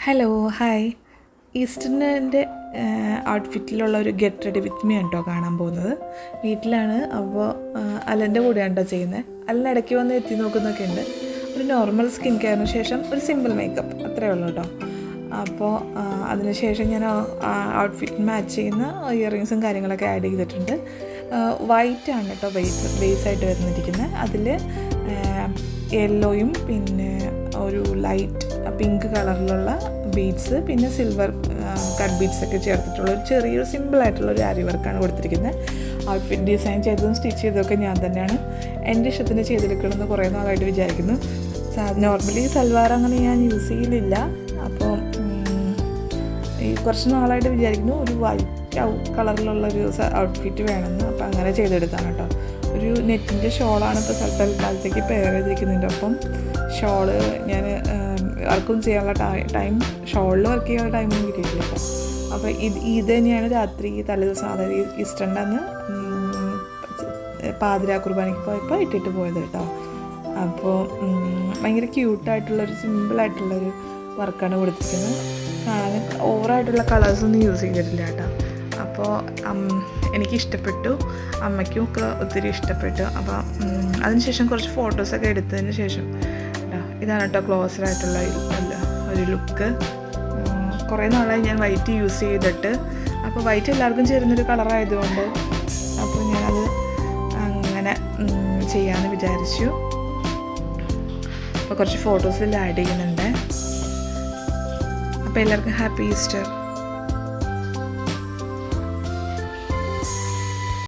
Hello hi ഈസ്റ്ററിൻ്റെ ഔട്ട്ഫിറ്റിലുള്ള ഒരു get ready with me ആണ് കേട്ടോ കാണാൻ പോകുന്നത്. വീട്ടിലാണ്. അപ്പോൾ അലൻ്റെ കൂടെയാണ് കേട്ടോ ചെയ്യുന്നത്. അല്ല ഇടയ്ക്ക് വന്ന് എത്തി നോക്കുന്നൊക്കെ ഉണ്ട്. ഒരു നോർമൽ സ്കിൻ കെയറിന് ശേഷം ഒരു സിമ്പിൾ മേക്കപ്പ് അത്രയേ ഉള്ളൂ കേട്ടോ. അപ്പോൾ അതിനുശേഷം ഞാൻ ഔട്ട്ഫിറ്റ് മാച്ച് ചെയ്യുന്ന ഇയറിങ്സും കാര്യങ്ങളൊക്കെ ആഡ് ചെയ്തിട്ടുണ്ട്. വൈറ്റ് ആണ് കേട്ടോ ബേസായിട്ട് വരുന്നിരിക്കുന്നത്. അതിൽ യെല്ലോയും പിന്നെ ഒരു ലൈറ്റ് പിങ്ക് കളറിലുള്ള ബീഡ്സ് പിന്നെ സിൽവർ കട്ട് ബീഡ്സ് ഒക്കെ ചേർത്തിട്ടുള്ള ഒരു ചെറിയൊരു സിമ്പിളായിട്ടുള്ളൊരു ആരി വർക്കാണ് കൊടുത്തിരിക്കുന്നത്. ഔട്ട്ഫിറ്റ് ഡിസൈൻ ചെയ്തതും സ്റ്റിച്ച് ചെയ്തതൊക്കെ ഞാൻ തന്നെയാണ്. എൻ്റെ ഇഷ്ടത്തിന് ചെയ്തെടുക്കണമെന്ന് കുറേ നാളായിട്ട് വിചാരിക്കുന്നു. നോർമലി സൽവാർ അങ്ങനെ ഞാൻ യൂസ് ചെയ്യലില്ല. അപ്പോൾ ഈ കുറച്ച് നാളായിട്ട് വിചാരിക്കുന്നു ഒരു വൈറ്റ് കളറിലുള്ളൊരു ഔട്ട്ഫിറ്റ് വേണമെന്ന്. അപ്പോൾ അങ്ങനെ ചെയ്തെടുത്താണ് കേട്ടോ. ഒരു നെറ്റിൻ്റെ ഷോളാണ് ഇപ്പോൾ തൽക്കാലത്തേക്ക് പെയർ ചെയ്തിരിക്കുന്നതിൻ്റെ ഒപ്പം ഷോള് ഞാൻ വർക്കും ചെയ്യാനുള്ള ടൈം ഷോളിൽ വർക്ക് ചെയ്യാനുള്ള ടൈമൊന്നും കിട്ടിയിട്ടില്ല കേട്ടോ. അപ്പോൾ ഇത് തന്നെയാണ് രാത്രി തലേദിവസം, അതായത് ഈസ്റ്ററിൻ്റെ അന്ന് പാതിരാ കുർബാനയ്ക്ക് പോയപ്പോൾ ഇട്ടിട്ട് പോയത് കേട്ടോ. അപ്പോൾ ഭയങ്കര ക്യൂട്ടായിട്ടുള്ളൊരു സിമ്പിളായിട്ടുള്ളൊരു വർക്കാണ് കൊടുത്തിരിക്കുന്നത്. കാണാൻ ഓവറായിട്ടുള്ള കളേഴ്സൊന്നും യൂസ് ചെയ്തിട്ടില്ല കേട്ടോ. അപ്പോൾ എനിക്കിഷ്ടപ്പെട്ടു, അമ്മയ്ക്കും ഒക്കെ ഒത്തിരി ഇഷ്ടപ്പെട്ടു. അപ്പോൾ അതിനുശേഷം കുറച്ച് ഫോട്ടോസൊക്കെ എടുത്തതിന് ശേഷം ഇതാണ് കേട്ടോ ക്ലോസറായിട്ടുള്ള ഒരു ലുക്ക്. കുറേ നാളായി ഞാൻ വൈറ്റ് യൂസ് ചെയ്തിട്ട്. അപ്പോൾ വൈറ്റ് എല്ലാവർക്കും ചേരുന്നൊരു കളറായതുകൊണ്ട് അപ്പോൾ ഞാനത് അങ്ങനെ ചെയ്യാമെന്ന് വിചാരിച്ചു. അപ്പോൾ കുറച്ച് ഫോട്ടോസിൽ ആഡ് ചെയ്യുന്നുണ്ട്. അപ്പോൾ എല്ലാവർക്കും ഹാപ്പി ഈസ്റ്റർ.